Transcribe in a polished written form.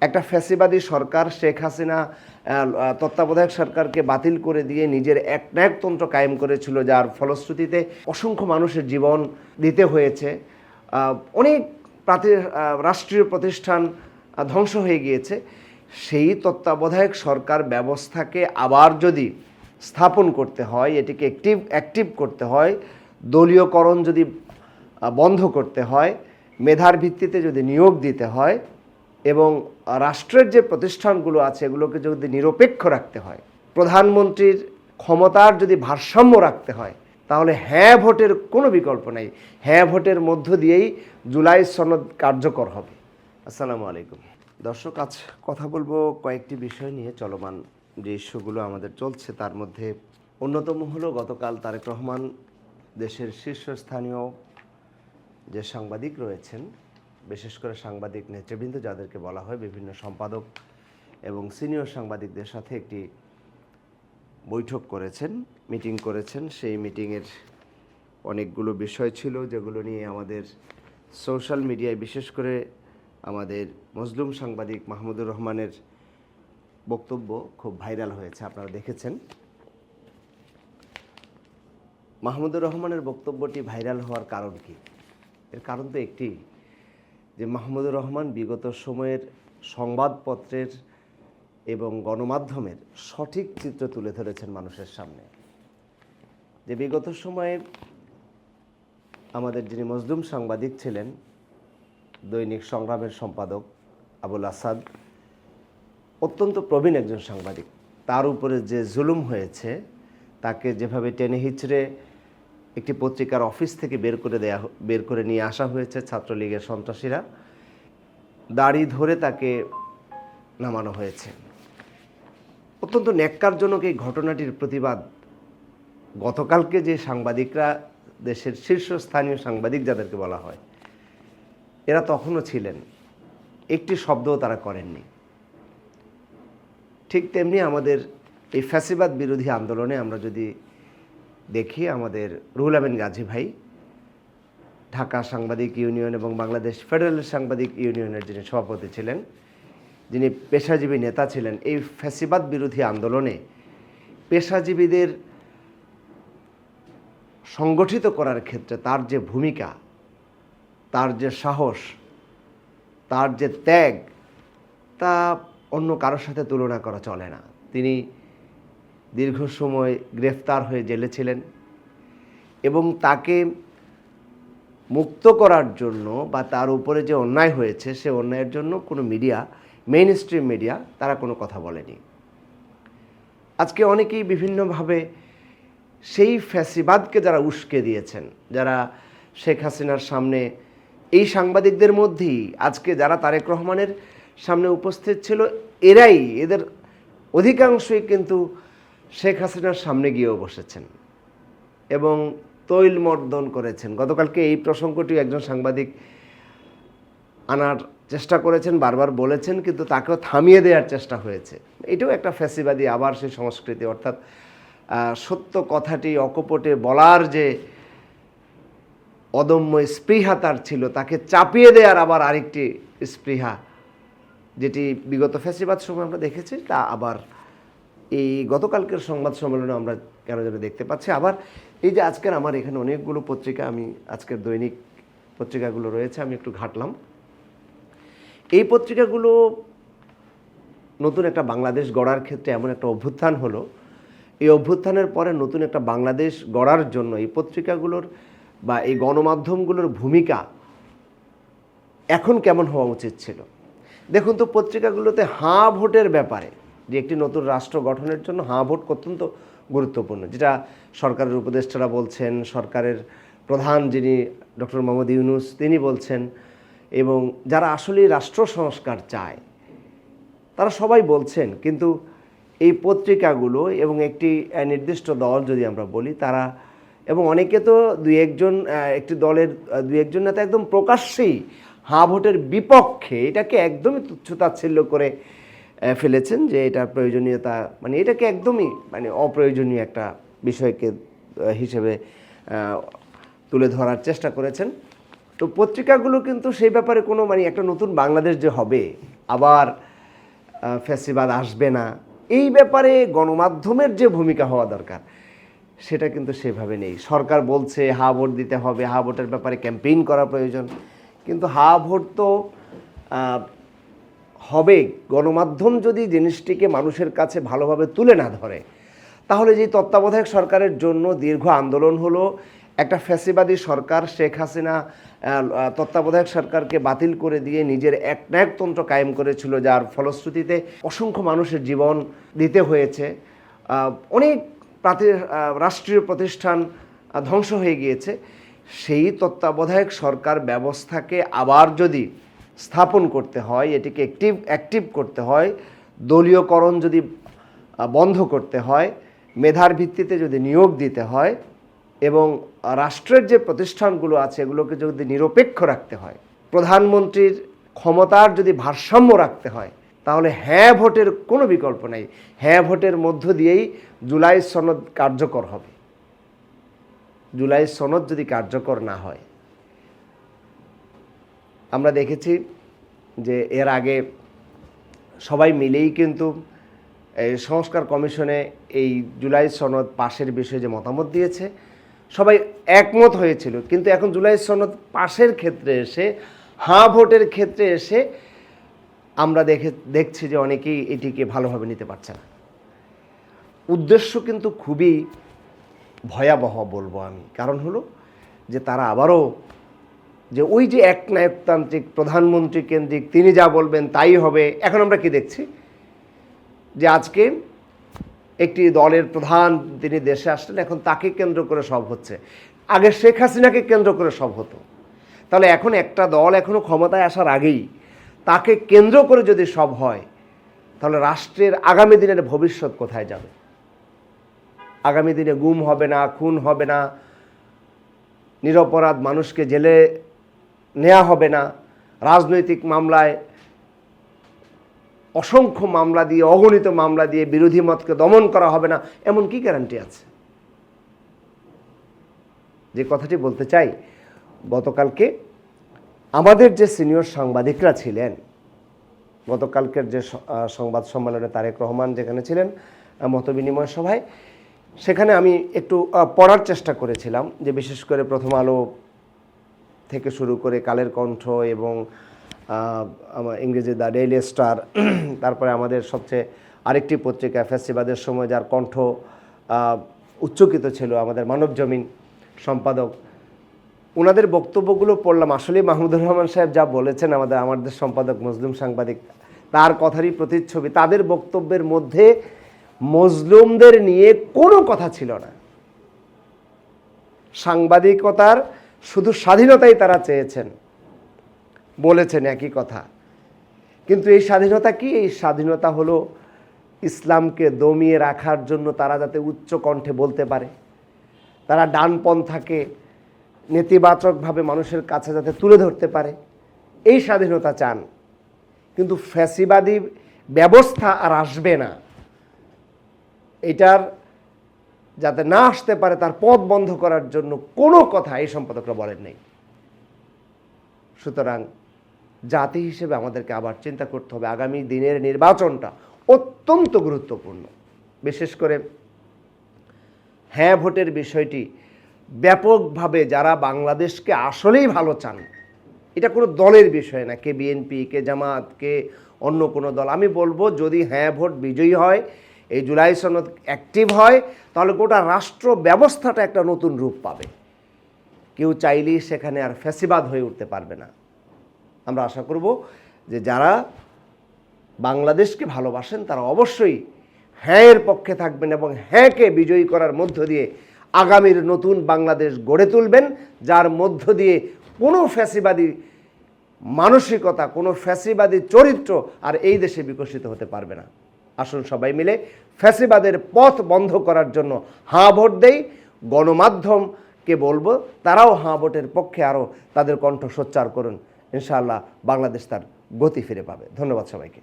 একটা ফ্যাসিবাদী সরকার শেখ হাসিনা তত্ত্বাবধায়ক সরকারকে বাতিল করে দিয়ে নিজের একনায়কতন্ত্র কায়েম করেছিল, যার ফলশ্রুতিতে অসংখ্য মানুষের জীবন দিতে হয়েছে। অনেক রাষ্ট্রীয় প্রতিষ্ঠান ধ্বংস হয়ে গিয়েছে। সেই তত্ত্বাবধায়ক সরকার ব্যবস্থাকে আবার যদি স্থাপন করতে হয়, এটিকে অ্যাক্টিভ করতে হয়, দলীয়করণ যদি বন্ধ করতে হয়, মেধার ভিত্তিতে যদি নিয়োগ দিতে হয় এবং রাষ্ট্রের যে প্রতিষ্ঠানগুলো আছে এগুলোকে যদি নিরপেক্ষ রাখতে হয়, প্রধানমন্ত্রীর ক্ষমতার যদি ভারসাম্য রাখতে হয়, তাহলে হ্যাঁ ভোটের কোনো বিকল্প নেই। হ্যাঁ ভোটের মধ্য দিয়েই জুলাই সনদ কার্যকর হবে। আসসালামু আলাইকুম দর্শক, আজ কথা বলবো কয়েকটি বিষয় নিয়ে। চলমান যে ইস্যুগুলো আমাদের চলছে তার মধ্যে অন্যতম হলো গতকাল তারেক রহমান দেশের শীর্ষস্থানীয় যে সাংবাদিক রয়েছেন, বিশেষ করে সাংবাদিক নেতৃবৃন্দ যাদেরকে বলা হয়, বিভিন্ন সম্পাদক এবং সিনিয়র সাংবাদিকদের সাথে একটি বৈঠক করেছেন, মিটিং করেছেন। সেই মিটিংয়ের অনেকগুলো বিষয় ছিল যেগুলো নিয়ে আমাদের সোশ্যাল মিডিয়ায়, বিশেষ করে আমাদের মজলুম সাংবাদিক মাহমুদুর রহমানের বক্তব্য খুব ভাইরাল হয়েছে, আপনারা দেখেছেন। মাহমুদুর রহমানের বক্তব্যটি ভাইরাল হওয়ার কারণ কি? এর কারণ তো একটি, যে মাহমুদুর রহমান বিগত সময়ের সংবাদপত্রের এবং গণমাধ্যমের সঠিক চিত্র তুলে ধরেছেন মানুষের সামনে। যে বিগত সময়ে আমাদের যিনি মজলুম সাংবাদিক ছিলেন, দৈনিক সংগ্রামের সম্পাদক আবুল আসাদ, অত্যন্ত প্রবীণ একজন সাংবাদিক, তার উপরে যে জুলুম হয়েছে, তাকে যেভাবে টেনে হিচড়ে একটি পত্রিকার অফিস থেকে বের করে নিয়ে আসা হয়েছে ছাত্রলীগের সন্ত্রাসীরা, দাড়ি ধরে তাকে নামানো হয়েছে। অত্যন্ত ন্যাক্কারজনক এই ঘটনাটির প্রতিবাদ গতকালকে যে সাংবাদিকরা, দেশের শীর্ষস্থানীয় সাংবাদিক যাদেরকে বলা হয়, এরা তখনও ছিলেন, একটি শব্দও তারা করেননি। ঠিক তেমনি আমাদের এই ফ্যাসিবাদ বিরোধী আন্দোলনে আমরা যদি দেখি, আমাদের রুহুল আমিন গাজী ভাই, ঢাকা সাংবাদিক ইউনিয়ন এবং বাংলাদেশ ফেডারেল সাংবাদিক ইউনিয়নের যিনি সভাপতি ছিলেন, যিনি পেশাজীবী নেতা ছিলেন, এই ফ্যাসিবাদ বিরোধী আন্দোলনে পেশাজীবীদের সংগঠিত করার ক্ষেত্রে তার যে ভূমিকা, তার যে সাহস, তার যে ত্যাগ, তা অন্য কারোর সাথে তুলনা করা চলে না। তিনি দীর্ঘ সময় গ্রেফতার হয়ে জেলে ছিলেন এবং তাকে মুক্ত করার জন্য বা তার উপরে যে অন্যায় হয়েছে সে অন্যায়ের জন্য কোনো মিডিয়া, মেইন স্ট্রিম মিডিয়া, তারা কোনো কথা বলেনি। আজকে অনেকেই বিভিন্নভাবে সেই ফ্যাসিবাদকে যারা উস্কে দিয়েছেন, যারা শেখ হাসিনার সামনে, এই সাংবাদিকদের মধ্যেই আজকে যারা তারেক রহমানের সামনে উপস্থিত ছিল, এদের অধিকাংশই কিন্তু শেখ হাসিনার সামনে গিয়েও বসেছেন এবং তৈলমর্দন করেছেন। গতকালকে এই প্রসঙ্গটি একজন সাংবাদিক আনার চেষ্টা করেছেন, বারবার বলেছেন, কিন্তু তাকেও থামিয়ে দেওয়ার চেষ্টা হয়েছে। এটাও একটা ফ্যাসিবাদী আবার সেই সংস্কৃতি, অর্থাৎ সত্য কথাটি অকপটে বলার যে অদম্য স্পৃহা তার ছিল, তাকে চাপিয়ে দেওয়ার আবার আরেকটি স্পৃহা, যেটি বিগত ফ্যাসিবাদ সময় আমরা দেখেছি, তা আবার এই গতকালকের সংবাদ সম্মেলনে আমরা কেন যেন দেখতে পাচ্ছি। আবার এই যে আজকের আমার এখানে অনেকগুলো পত্রিকা, আমি আজকের দৈনিক পত্রিকাগুলো রয়েছে, আমি একটু ঘাটলাম। এই পত্রিকাগুলো নতুন একটা বাংলাদেশ গড়ার ক্ষেত্রে এমন একটা অভ্যুত্থান হলো, এই অভ্যুত্থানের পরে নতুন একটা বাংলাদেশ গড়ার জন্য এই পত্রিকাগুলোর বা এই গণমাধ্যমগুলোর ভূমিকা এখন কেমন হওয়া উচিত ছিল। দেখুন তো, পত্রিকাগুলোতে হাঁ ভোটের ব্যাপারে, যে একটি নতুন রাষ্ট্র গঠনের জন্য হাঁ ভোট অত্যন্ত গুরুত্বপূর্ণ, যেটা সরকারের উপদেষ্টারা বলছেন, সরকারের প্রধান যিনি ডক্টর মোহাম্মদ ইউনূস তিনি বলছেন, এবং যারা আসলে রাষ্ট্র সংস্কার চায় তারা সবাই বলছেন। কিন্তু এই পত্রিকাগুলো এবং একটি নির্দিষ্ট দল যদি আমরা বলি, তারা এবং অনেকে তো একটি দলের দুই একজন নেতা একদম প্রকাশ্যেই হাঁ ভোটের বিপক্ষে, এটাকে একদমই তুচ্ছতাচ্ছিল্য করে ফেলেছেন, যে এটার প্রয়োজনীয়তা, মানে এটাকে একদমই অপ্রয়োজনীয় একটা বিষয়কে হিসেবে তুলে ধরার চেষ্টা করেছেন। তো পত্রিকাগুলো কিন্তু সেই ব্যাপারে কোনো একটা নতুন বাংলাদেশ যে হবে, আবার ফ্যাসিবাদ আসবে না, এই ব্যাপারে গণমাধ্যমের যে ভূমিকা হওয়া দরকার সেটা কিন্তু সেভাবে নেই। সরকার বলছে হা ভোট দিতে হবে, হা ভোটের ব্যাপারে ক্যাম্পেইন করা প্রয়োজন, কিন্তু হা ভোট তো হবে গণমাধ্যম যদি জিনিসটিকে মানুষের কাছে ভালোভাবে তুলে না ধরে। তাহলে যে তত্ত্বাবধায়ক সরকারের জন্য দীর্ঘ আন্দোলন হলো, একটা ফ্যাসিবাদী সরকার শেখ হাসিনা তত্ত্বাবধায়ক সরকারকে বাতিল করে দিয়ে নিজের একনায়কতন্ত্র কায়েম করেছিল, যার ফলশ্রুতিতে অসংখ্য মানুষের জীবন দিতে হয়েছে, অনেক রাষ্ট্রীয় প্রতিষ্ঠান ধ্বংস হয়ে গিয়েছে। সেই তত্ত্বাবধায়ক সরকার ব্যবস্থাকে আবার যদি স্থাপন করতে হয়, এটিকে অ্যাক্টিভ করতে হয়, দলীয়করণ যদি বন্ধ করতে হয়, মেধার ভিত্তিতে যদি নিয়োগ দিতে হয় এবং রাষ্ট্রের যে প্রতিষ্ঠানগুলো আছে এগুলোকে যদি নিরপেক্ষ রাখতে হয়, প্রধানমন্ত্রীর ক্ষমতার যদি ভারসাম্য রাখতে হয়, তাহলে হ্যাঁ ভোটের কোনো বিকল্প নাই। হ্যাঁ ভোটের মধ্য দিয়েই জুলাই সনদ কার্যকর হবে। জুলাই সনদ যদি কার্যকর না হয়, আমরা দেখেছি যে এর আগে সবাই মিলেই কিন্তু এই সংস্কার কমিশনে এই জুলাই সনদ পাশের বিষয়ে যে মতামত দিয়েছে সবাই একমত হয়েছিল, কিন্তু এখন জুলাই সনদ পাশের ক্ষেত্রে এসে, হাঁ ভোটের ক্ষেত্রে এসে আমরা দেখছি যে অনেকেই এটিকে ভালোভাবে নিতে পারছে না। উদ্দেশ্য কিন্তু খুবই ভয়াবহ বলবো আমি। কারণ হলো যে তারা আবারও যে ওই যে একনায়কতান্ত্রিক প্রধানমন্ত্রী কেন্দ্রিক, তিনি যা বলবেন তাই হবে। এখন আমরা কি দেখছি যে আজকে একটি দলের প্রধান তিনি দেশে আসলেন, এখন তাকে কেন্দ্র করে সব হচ্ছে। আগে শেখ হাসিনাকে কেন্দ্র করে সব হতো। তাহলে এখন একটা দল এখনও ক্ষমতায় আসার আগেই তাকে কেন্দ্র করে যদি সব হয়, তাহলে রাষ্ট্রের আগামী দিনের ভবিষ্যৎ কোথায় যাবে? আগামী দিনে গুম হবে না, খুন হবে না, নিরপরাধ মানুষকে জেলে নেওয়া হবে না, রাজনৈতিক মামলায় অসংখ্য মামলা দিয়ে, অগণিত মামলা দিয়ে বিরোধী মতকে দমন করা হবে না, এমন কি গ্যারান্টি আছে? যে কথাটি বলতে চাই, গতকালকে আমাদের যে সিনিয়র সাংবাদিকরা ছিলেন, গতকালকের যে সংবাদ সম্মেলনে তারেক রহমান যেখানে ছিলেন মতবিনিময় সভায়, সেখানে আমি একটু পড়ার চেষ্টা করেছিলাম যে বিশেষ করে প্রথম আলো থেকে শুরু করে কালের কণ্ঠ এবং ইংরেজি দ্য ডেইলি স্টার, তারপরে আমাদের সবচেয়ে আরেকটি পত্রিকা ফ্যাসিবাদের সময় যার কণ্ঠ উচ্চকিত ছিল, আমাদের মানবজমিন সম্পাদক, ওনাদের বক্তব্যগুলো পড়লাম। আসলে মাহমুদুর রহমান সাহেব যা বলেছেন, আমাদের সম্পাদক মজলুম সাংবাদিক, তার কথারই প্রতিচ্ছবি। তাদের বক্তব্যের মধ্যে মজলুমদের নিয়ে কোনো কথা ছিল না। সাংবাদিকতার শুধু স্বাধীনতাই তারা চেয়েছেন, বলেছেন একই কথা। কিন্তু এই স্বাধীনতা কি? এই স্বাধীনতা হলো ইসলামকে দমিয়ে রাখার জন্য তারা যাতে উচ্চ কণ্ঠে বলতে পারে, তারা ডানপন্থাকে নেতিবাচকভাবে মানুষের কাছে যাতে তুলে ধরতে পারে, এই স্বাধীনতা চান। কিন্তু ফ্যাসিবাদী ব্যবস্থা আর আসবে না, এটার যাতে না আসতে পারে তার পথ বন্ধ করার জন্য কোনো কথা এই সম্পাদকরা বলেন নাই। সুতরাং জাতি হিসেবে আমাদেরকে আবার চিন্তা করতে হবে, আগামী দিনের নির্বাচনটা অত্যন্ত গুরুত্বপূর্ণ। বিশেষ করে হ্যাঁ ভোটের বিষয়টি ব্যাপকভাবে যারা বাংলাদেশকে আসলেই ভালো চান, এটা কোনো দলের বিষয় না, কে বিএনপি, কে জামাত, কে অন্য কোনো দল। আমি বলবো যদি হ্যাঁ ভোট বিজয়ী হয়, এই জুলাই সনদ অ্যাক্টিভ হয়, তাহলে গোটা রাষ্ট্র ব্যবস্থাটা একটা নতুন রূপ পাবে। কেউ চাইলেই সেখানে আর ফ্যাসিবাদ হয়ে উঠতে পারবে না। আমরা আশা করব যে যারা বাংলাদেশকে ভালোবাসেন তারা অবশ্যই হ্যাঁয়ের পক্ষে থাকবেন এবং হ্যাঁকে বিজয়ী করার মধ্য দিয়ে আগামীর নতুন বাংলাদেশ গড়ে তুলবেন, যার মধ্য দিয়ে কোনো ফ্যাসিবাদী মানসিকতা, কোনো ফ্যাসিবাদী চরিত্র আর এই দেশে বিকশিত হতে পারবে না। আসুন সবাই মিলে ফ্যাসিবাদের পথ বন্ধ করার জন্য হাঁ ভোট দেই। গণমাধ্যমকে বলবো তারাও হাঁ ভোটের পক্ষে আরও তাদের কণ্ঠ সোচ্চার করুন। ইনশাআল্লাহ বাংলাদেশ তার গতি ফিরে পাবে। ধন্যবাদ সবাইকে।